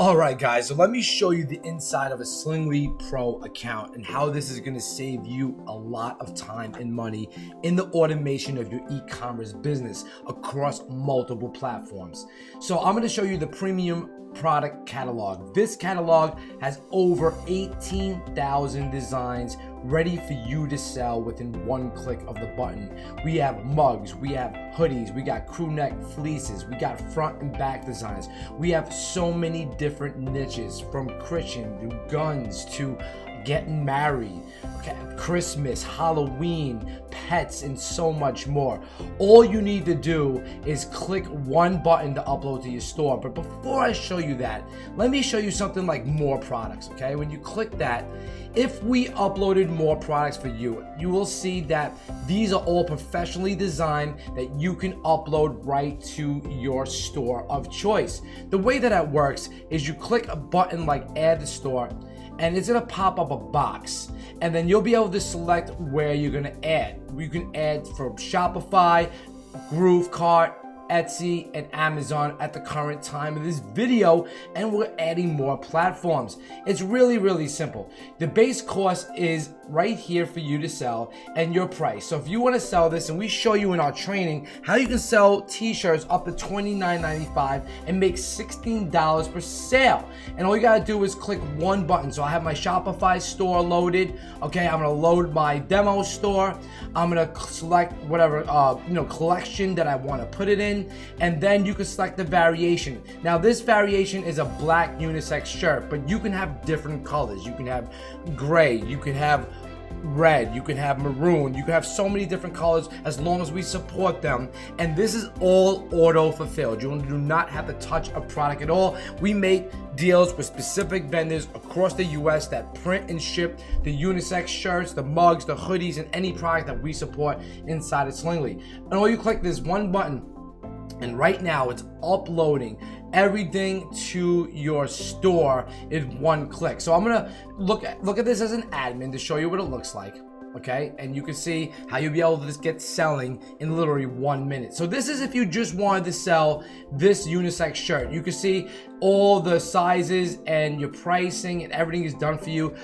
Alright guys, so let me show you the inside of a Slingly Pro account and how this is going to save you a lot of time and money in the automation of your e-commerce business across multiple platforms. So I'm going to show you the premium product catalog. This catalog has over 18,000 designs ready for you to sell within one click of the button. We have mugs, we have hoodies, we got crew neck fleeces, we got front and back designs. We have so many different niches, from Christian to guns to getting married, okay, Christmas, Halloween, pets, and so much more. All you need to do is click one button to upload to your store. But before I show you that, let me show you something like more products, okay? When you click that, if we uploaded more products for you, you will see that these are all professionally designed that you can upload right to your store of choice. The way that that works is you click a button like add to store, and it's gonna pop up a box, and then you'll be able to select where you're gonna add. You can add from Shopify, Groovecart, Etsy, and Amazon at the current time of this video, and we're adding more platforms. It's really simple. The base cost is right here for you to sell and your price. So if you want to sell this, and we show you in our training how you can sell t-shirts up to $29.95 and make $16 per sale, and all you gotta do is click one button. So I have my Shopify store loaded. Okay, I'm gonna load my demo store. I'm gonna select whatever collection that I want to put it in, and then you can select the variation. Now this variation is a black unisex shirt, but you can have different colors. You can have gray, you can have red, you can have maroon, you can have so many different colors as long as we support them. And this is all auto fulfilled. You do not have to touch a product at all. We make deals with specific vendors across the US that print and ship the unisex shirts, the mugs, the hoodies, and any product that we support inside of Slingly. And all you click this one button, and right now it's uploading everything to your store in one click. So I'm gonna look at this as an admin to show you what it looks like. Okay, and you can see how you'll be able to just get selling in literally 1 minute. So this is if you just wanted to sell this unisex shirt. You can see all the sizes and your pricing and everything is done for you.